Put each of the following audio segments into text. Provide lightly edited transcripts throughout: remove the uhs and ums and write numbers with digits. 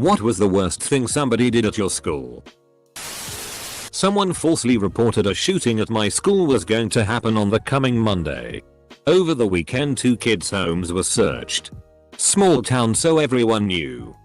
What was the worst thing somebody did at your school? Someone falsely reported a shooting at my school was going to happen on the coming Monday. Over the weekend 2 kids' homes were searched. Small town so everyone knew.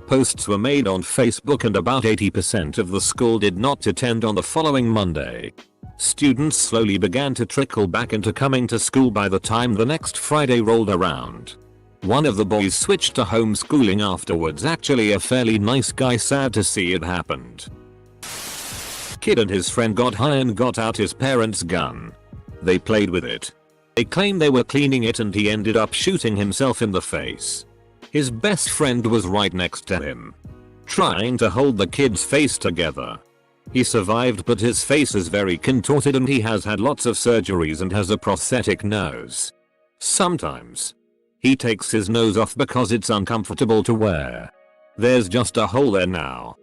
Posts were made on Facebook and about 80% of the school did not attend on the following Monday. Students slowly began to trickle back into coming to school by the time the next Friday rolled around. One of the boys switched to homeschooling afterwards, actually a fairly nice guy, sad to see it happened. Kid and his friend got high and got out his parents' gun. They played with it. They claimed they were cleaning it and he ended up shooting himself in the face. His best friend was right next to him, trying to hold the kid's face together. He survived, but his face is very contorted and he has had lots of surgeries and has a prosthetic nose. Sometimes he takes his nose off because it's uncomfortable to wear. There's just a hole there now.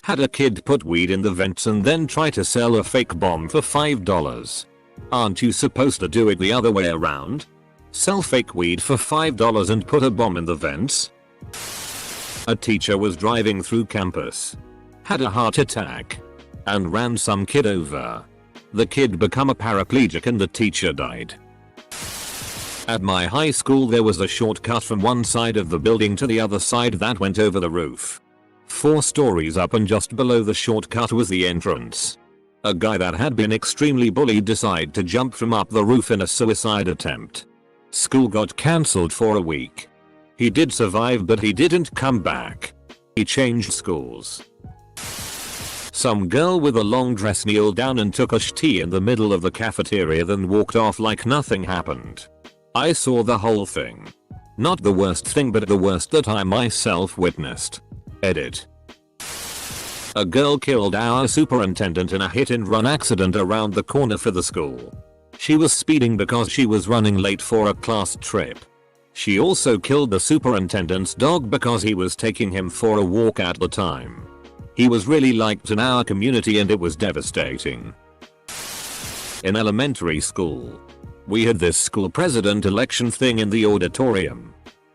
Had a kid put weed in the vents and then try to sell a fake bomb for $5. Aren't you supposed to do it the other way around? Sell fake weed for $5 and put a bomb in the vents? A teacher was driving through campus, had a heart attack, and ran some kid over. The kid became a paraplegic and the teacher died. At my high school there was a shortcut from one side of the building to the other side that went over the roof. 4 stories up and just below the shortcut was the entrance. A guy that had been extremely bullied decided to jump from up the roof in a suicide attempt. School got cancelled for a week. He did survive, but he didn't come back. He changed schools. Some girl with a long dress kneeled down and took a tea in the middle of the cafeteria, then walked off like nothing happened. I saw the whole thing. Not the worst thing, but the worst that I myself witnessed. Edit. A girl killed our superintendent in a hit-and-run accident around the corner for the school. She was speeding because she was running late for a class trip. She also killed the superintendent's dog because he was taking him for a walk at the time. He was really liked in our community and it was devastating. In elementary school, we had this school president election thing in the auditorium.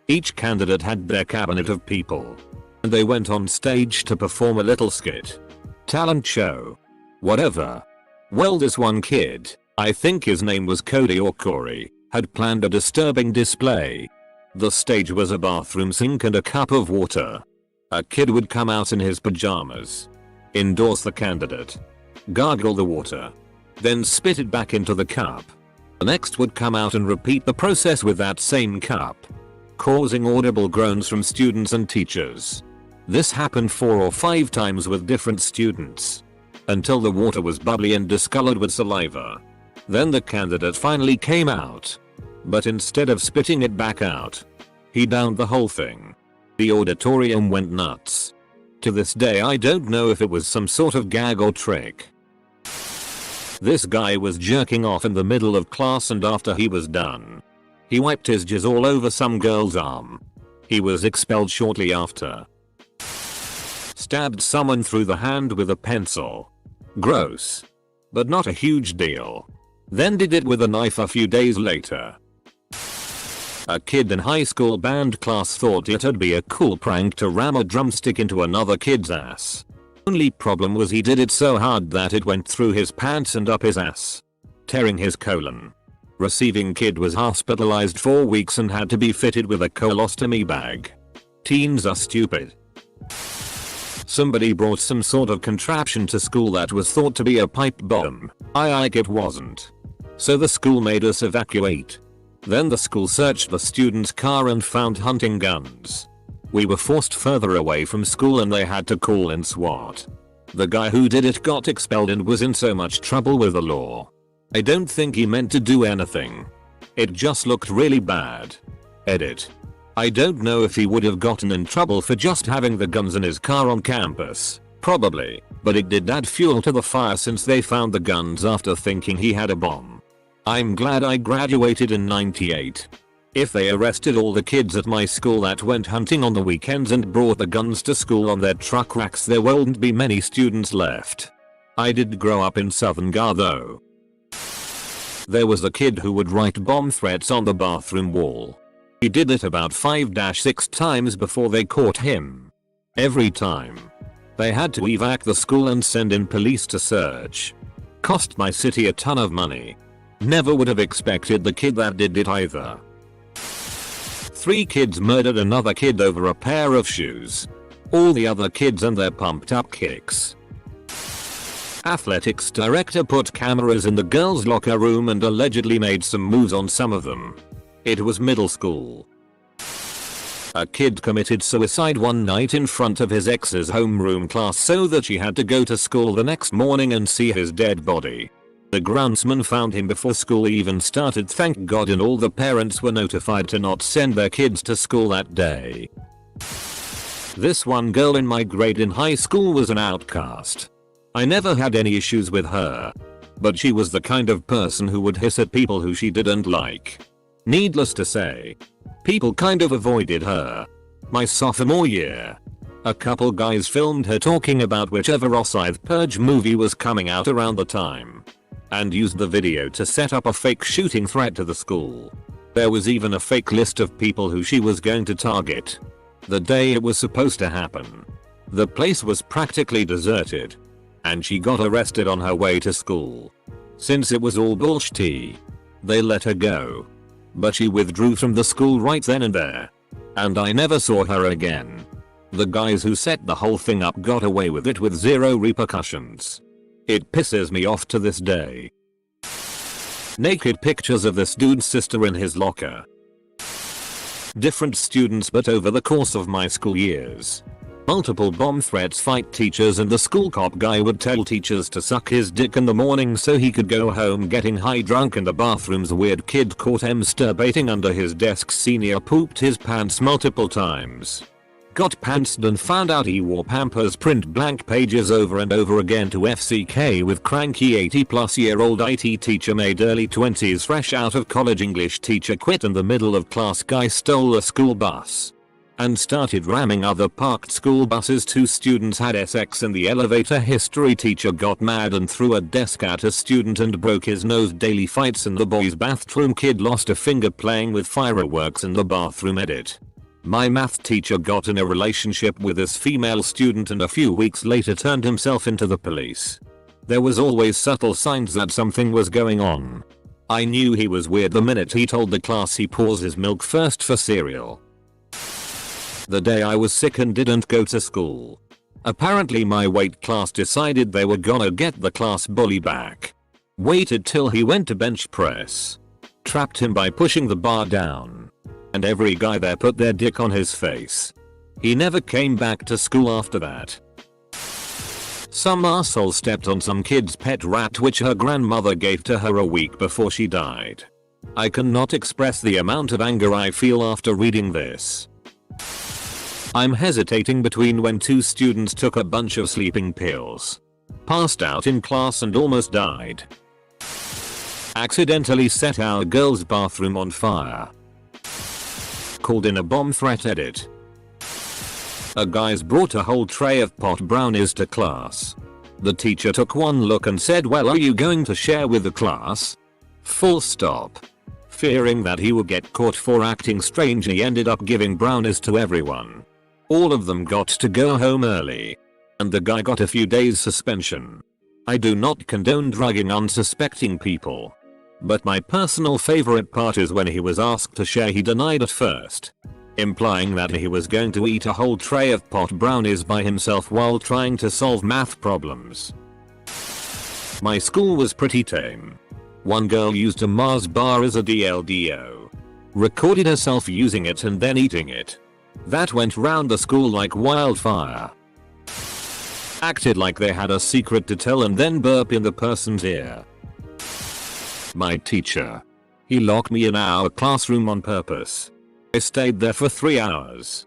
Each candidate had their cabinet of people, and they went on stage to perform a little skit, talent show, whatever. Well, this one kid, I think his name was Cody or Corey, had planned a disturbing display. The stage was a bathroom sink and a cup of water. A kid would come out in his pajamas, endorse the candidate, gargle the water, then spit it back into the cup. The next would come out and repeat the process with that same cup, causing audible groans from students and teachers. This happened 4 or 5 times with different students, until the water was bubbly and discolored with saliva. Then the candidate finally came out, but instead of spitting it back out, he downed the whole thing. The auditorium went nuts. To this day I don't know if it was some sort of gag or trick. This guy was jerking off in the middle of class, and after he was done, he wiped his jizz all over some girl's arm. He was expelled shortly after. Stabbed someone through the hand with a pencil. Gross, but not a huge deal. Then did it with a knife a few days later. A kid in high school band class thought it'd be a cool prank to ram a drumstick into another kid's ass. Only problem was he did it so hard that it went through his pants and up his ass, tearing his colon. Receiving kid was hospitalized for weeks and had to be fitted with a colostomy bag. Teens are stupid. Somebody brought some sort of contraption to school that was thought to be a pipe bomb. It wasn't. So the school made us evacuate. Then the school searched the student's car and found hunting guns. We were forced further away from school and they had to call in SWAT. The guy who did it got expelled and was in so much trouble with the law. I don't think he meant to do anything. It just looked really bad. Edit. I don't know if he would have gotten in trouble for just having the guns in his car on campus. Probably, but it did add fuel to the fire since they found the guns after thinking he had a bomb. I'm glad I graduated in '98. If they arrested all the kids at my school that went hunting on the weekends and brought the guns to school on their truck racks, there wouldn't be many students left. I did grow up in Southern Gar though. There was a kid who would write bomb threats on the bathroom wall. He did it about 5-6 times before they caught him. Every time. They had to evac the school and send in police to search. Cost my city a ton of money. Never would have expected the kid that did it either. 3 kids murdered another kid over a pair of shoes. All the other kids and their pumped up kicks. Athletics director put cameras in the girls' locker room and allegedly made some moves on some of them. It was middle school. A kid committed suicide one night in front of his ex's homeroom class so that she had to go to school the next morning and see his dead body. The groundsman found him before school even started, thank God, and all the parents were notified to not send their kids to school that day. This one girl in my grade in high school was an outcast. I never had any issues with her. But she was the kind of person who would hiss at people who she didn't like. Needless to say, people kind of avoided her. My sophomore year, a couple guys filmed her talking about whichever Rosyth Purge movie was coming out around the time, and used the video to set up a fake shooting threat to the school. There was even a fake list of people who she was going to target. The day it was supposed to happen, the place was practically deserted, and she got arrested on her way to school. Since it was all bullshit, they let her go. But she withdrew from the school right then and there. And I never saw her again. The guys who set the whole thing up got away with it with zero repercussions. It pisses me off to this day. Naked pictures of this dude's sister in his locker. Different students but over the course of my school years. Multiple bomb threats, fight teachers, and the school cop guy would tell teachers to suck his dick in the morning so he could go home getting high drunk in the bathrooms. Weird kid caught masturbating under his desk. Senior pooped his pants multiple times. Got pantsed and found out he wore Pampers. Print blank pages over and over again to FCK with cranky 80-plus-year-old IT teacher. Made early 20s fresh out of college. English teacher quit in the middle of class. Guy stole a school bus and started ramming other parked school buses. 2 students had sex in the elevator. History teacher got mad and threw a desk at a student and broke his nose. Daily fights in the boys' bathroom. Kid lost a finger playing with fireworks in the bathroom. Edit. My math teacher got in a relationship with this female student and a few weeks later turned himself into the police. There was always subtle signs that something was going on. I knew he was weird the minute he told the class he pours his milk first for cereal. The day I was sick and didn't go to school. Apparently my weight class decided they were gonna get the class bully back. Waited till he went to bench press. Trapped him by pushing the bar down. And every guy there put their dick on his face. He never came back to school after that. Some asshole stepped on some kid's pet rat which her grandmother gave to her a week before she died. I cannot express the amount of anger I feel after reading this. I'm hesitating between when 2 students took a bunch of sleeping pills, passed out in class and almost died. Accidentally set our girls' bathroom on fire. Called in a bomb threat. Edit. A guy's brought a whole tray of pot brownies to class. The teacher took one look and said, "Well, are you going to share with the class?" Full stop. Fearing that he would get caught for acting strange, he ended up giving brownies to everyone. All of them got to go home early. And the guy got a few days suspension. I do not condone drugging unsuspecting people. But my personal favorite part is when he was asked to share, he denied at first, implying that he was going to eat a whole tray of pot brownies by himself while trying to solve math problems. My school was pretty tame. One girl used a Mars bar as a DLDO. Recorded herself using it and then eating it. That went round the school like wildfire. Acted like they had a secret to tell and then burp in the person's ear. My teacher. He locked me in our classroom on purpose. I stayed there for 3 hours.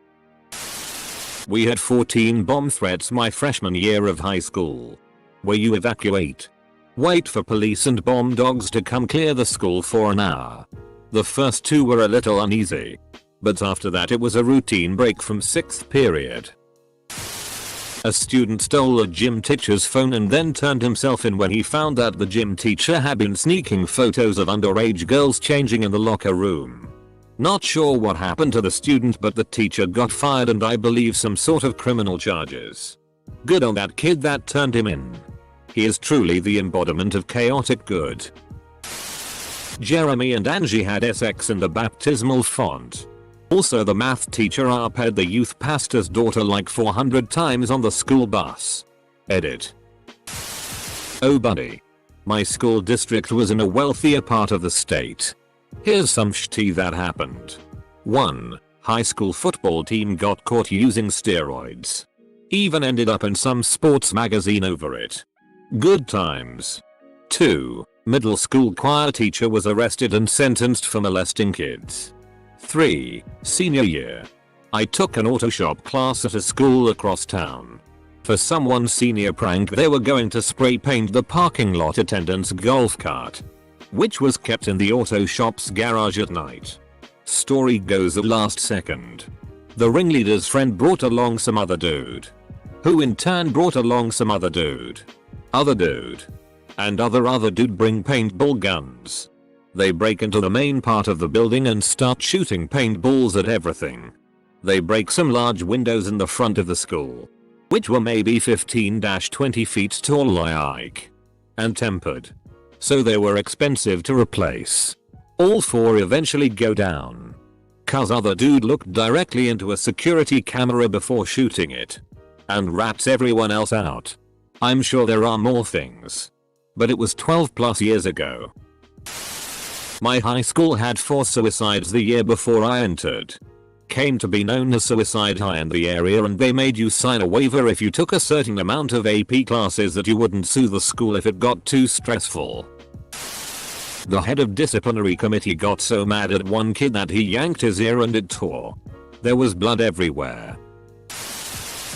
We had 14 bomb threats my freshman year of high school. Where you evacuate, wait for police and bomb dogs to come clear the school for an hour. The first 2 were a little uneasy. But after that it was a routine break from 6th period. A student stole a gym teacher's phone and then turned himself in when he found that the gym teacher had been sneaking photos of underage girls changing in the locker room. Not sure what happened to the student, but the teacher got fired and I believe some sort of criminal charges. Good on that kid that turned him in. He is truly the embodiment of chaotic good. Jeremy and Angie had SX in the baptismal font. Also, the math teacher arped the youth pastor's daughter like 400 times on the school bus. Edit. Oh buddy. My school district was in a wealthier part of the state. Here's some shit that happened. 1. High school football team got caught using steroids. Even ended up in some sports magazine over it. Good times. 2. Middle school choir teacher was arrested and sentenced for molesting kids. 3. Senior year. I took an auto shop class at a school across town. For someone's senior prank, they were going to spray paint the parking lot attendant's golf cart, which was kept in the auto shop's garage at night. Story goes at last second. The ringleader's friend brought along some other dude, who in turn brought along some other dude, and other dude bring paintball guns. They break into the main part of the building and start shooting paintballs at everything. They break some large windows in the front of the school, which were maybe 15-20 feet tall like, and tempered, so they were expensive to replace. All 4 eventually go down, cause other dude looked directly into a security camera before shooting it, and rats everyone else out. I'm sure there are more things, but it was 12 plus years ago. My high school had 4 suicides the year before I entered. Came to be known as Suicide High in the area, and they made you sign a waiver if you took a certain amount of AP classes that you wouldn't sue the school if it got too stressful. The head of disciplinary committee got so mad at one kid that he yanked his ear and it tore. There was blood everywhere.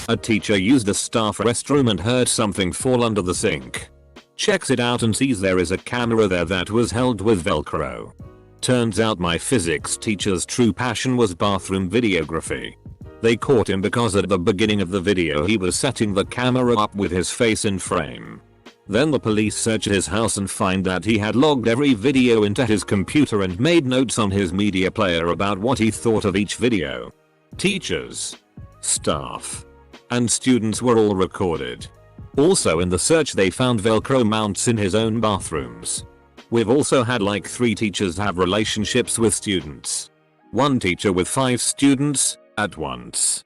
A teacher used a staff restroom and heard something fall under the sink. Checks it out and sees there is a camera there that was held with Velcro. Turns out my physics teacher's true passion was bathroom videography. They caught him because at the beginning of the video he was setting the camera up with his face in frame. Then the police searched his house and find that he had logged every video into his computer and made notes on his media player about what he thought of each video. Teachers, staff, and students were all recorded. Also in the search they found Velcro mounts in his own bathrooms. We've also had like 3 teachers have relationships with students. 1 teacher with 5 students at once.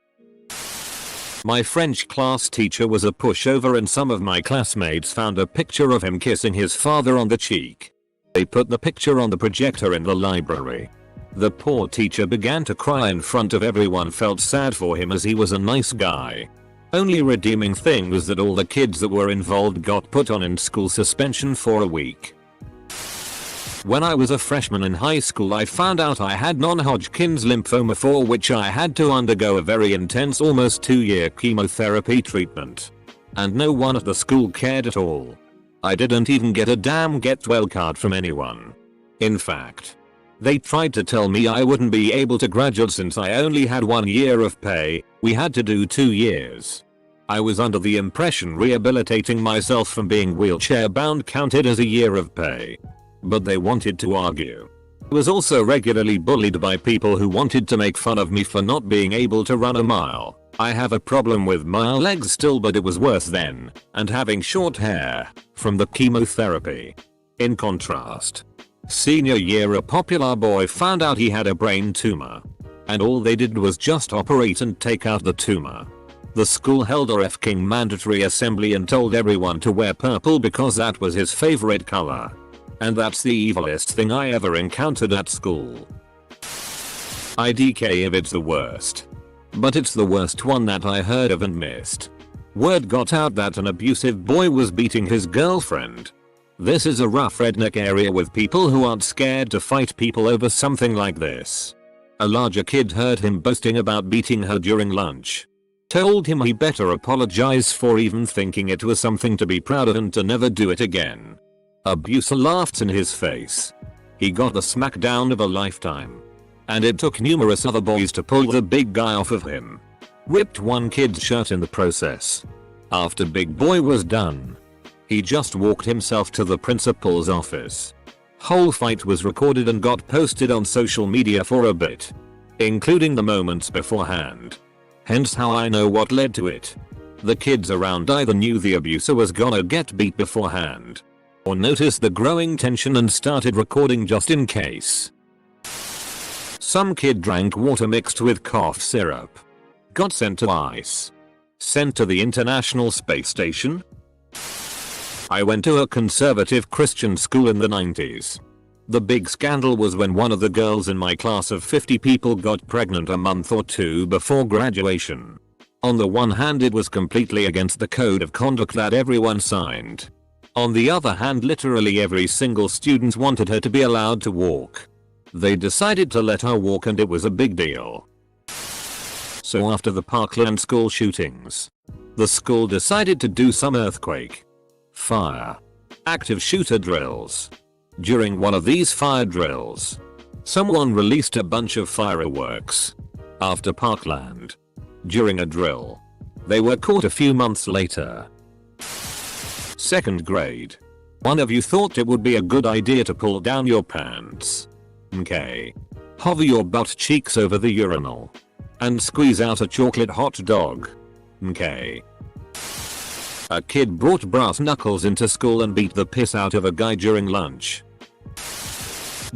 My French class teacher was a pushover and some of my classmates found a picture of him kissing his father on the cheek. They put the picture on the projector in the library. The poor teacher began to cry in front of everyone, felt sad for him as he was a nice guy. Only redeeming thing was that all the kids that were involved got put on in-school suspension for a week. When I was a freshman in high school I found out I had non-Hodgkin's lymphoma, for which I had to undergo a very intense almost 2-year chemotherapy treatment. And no one at the school cared at all. I didn't even get a damn get well card from anyone. In fact, they tried to tell me I wouldn't be able to graduate since I only had 1 year of pay. We had to do 2 years. I was under the impression rehabilitating myself from being wheelchair bound counted as a year of pay. But they wanted to argue. I was also regularly bullied by people who wanted to make fun of me for not being able to run a mile. I have a problem with my legs still, but it was worse then, and having short hair from the chemotherapy. In contrast, senior year a popular boy found out he had a brain tumor, and all they did was just operate and take out the tumor. The school held a f***ing mandatory assembly and told everyone to wear purple because that was his favorite color. And that's the evilest thing I ever encountered at school. IDK if it's the worst. But it's the worst one that I heard of and missed. Word got out that an abusive boy was beating his girlfriend. This is a rough redneck area with people who aren't scared to fight people over something like this. A larger kid heard him boasting about beating her during lunch. Told him he better apologize for even thinking it was something to be proud of and to never do it again. Abuser laughed in his face. He got the smackdown of a lifetime. And it took numerous other boys to pull the big guy off of him. Ripped one kid's shirt in the process. After Big Boy was done, he just walked himself to the principal's office. Whole fight was recorded and got posted on social media for a bit, including the moments beforehand. Hence how I know what led to it. The kids around either knew the abuser was gonna get beat beforehand, or noticed the growing tension and started recording just in case. Some kid drank water mixed with cough syrup. Got sent to ICE. Sent to the International Space Station. I went to a conservative Christian school in the 90s. The big scandal was when one of the girls in my class of 50 people got pregnant a month or two before graduation. On the one hand, it was completely against the code of conduct that everyone signed. On the other hand, literally every single student wanted her to be allowed to walk. They decided to let her walk and it was a big deal. So after the Parkland school shootings, the school decided to do some earthquake, fire, active shooter drills. During one of these fire drills, someone released a bunch of fireworks after Parkland. During a drill, they were caught a few months later. Second grade. One of you thought it would be a good idea to pull down your pants. Okay. Hover your butt cheeks over the urinal. And squeeze out a chocolate hot dog. Okay. A kid brought brass knuckles into school and beat the piss out of a guy during lunch.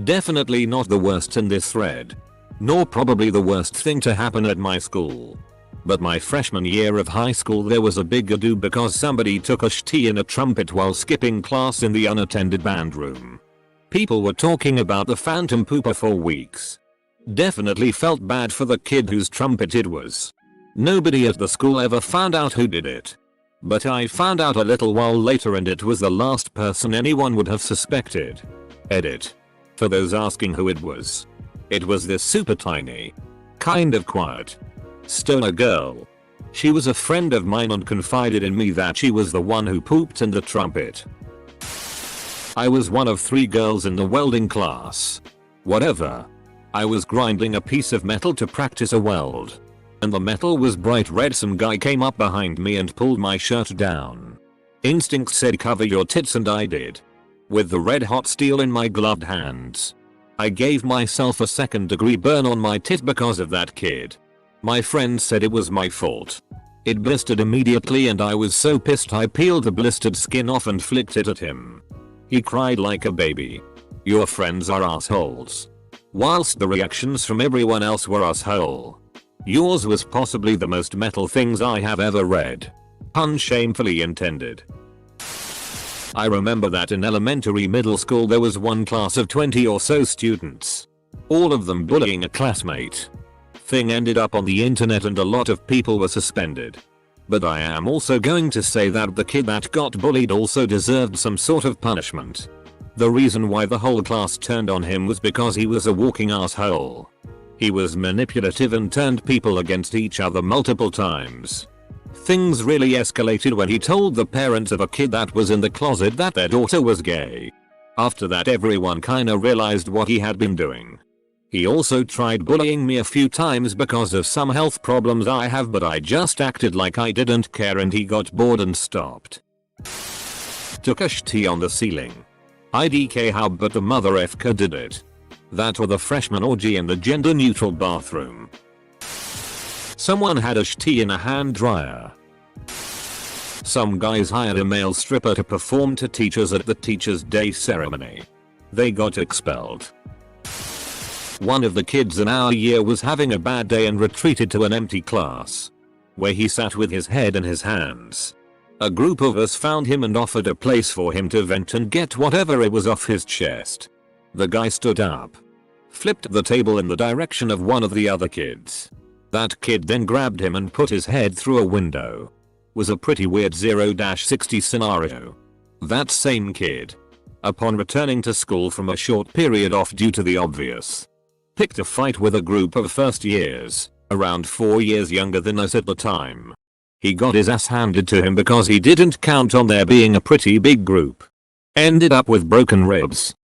Definitely not the worst in this thread. Nor probably the worst thing to happen at my school. But my freshman year of high school there was a big ado because somebody took a shit in a trumpet while skipping class in the unattended band room. People were talking about the phantom pooper for weeks. Definitely felt bad for the kid whose trumpet it was. Nobody at the school ever found out who did it. But I found out a little while later and it was the last person anyone would have suspected. Edit. For those asking who it was this super tiny, kind of quiet stoner girl. She was a friend of mine and confided in me that she was the one who pooped in the trumpet. I was one of 3 girls in the welding class. Whatever. I was grinding a piece of metal to practice a weld. And the metal was bright red. Some guy came up behind me and pulled my shirt down. Instinct said cover your tits and I did. With the red hot steel in my gloved hands. I gave myself a 2nd-degree burn on my tit because of that kid. My friend said it was my fault. It blistered immediately and I was so pissed I peeled the blistered skin off and flicked it at him. He cried like a baby. Your friends are assholes. Whilst the reactions from everyone else were asshole. Yours was possibly the most metal things I have ever read. Pun shamefully intended. I remember that in elementary middle school there was one class of 20 or so students. All of them bullying a classmate. Thing ended up on the internet and a lot of people were suspended. But I am also going to say that the kid that got bullied also deserved some sort of punishment. The reason why the whole class turned on him was because he was a walking asshole. He was manipulative and turned people against each other multiple times. Things really escalated when he told the parents of a kid that was in the closet that their daughter was gay. After that everyone kinda realized what he had been doing. He also tried bullying me a few times because of some health problems I have, but I just acted like I didn't care and he got bored and stopped. Took a shit on the ceiling. IDK how, but the mother efker did it. That or the freshman orgy in the gender neutral bathroom. Someone had a shit in a hand dryer. Some guys hired a male stripper to perform to teachers at the teacher's day ceremony. They got expelled. One of the kids in our year was having a bad day and retreated to an empty class, where he sat with his head in his hands. A group of us found him and offered a place for him to vent and get whatever it was off his chest. The guy stood up, flipped the table in the direction of one of the other kids. That kid then grabbed him and put his head through a window. Was a pretty weird 0-60 scenario. That same kid, upon returning to school from a short period off due to the obvious, picked a fight with a group of first years, around 4 years younger than us at the time. He got his ass handed to him because he didn't count on there being a pretty big group. Ended up with broken ribs.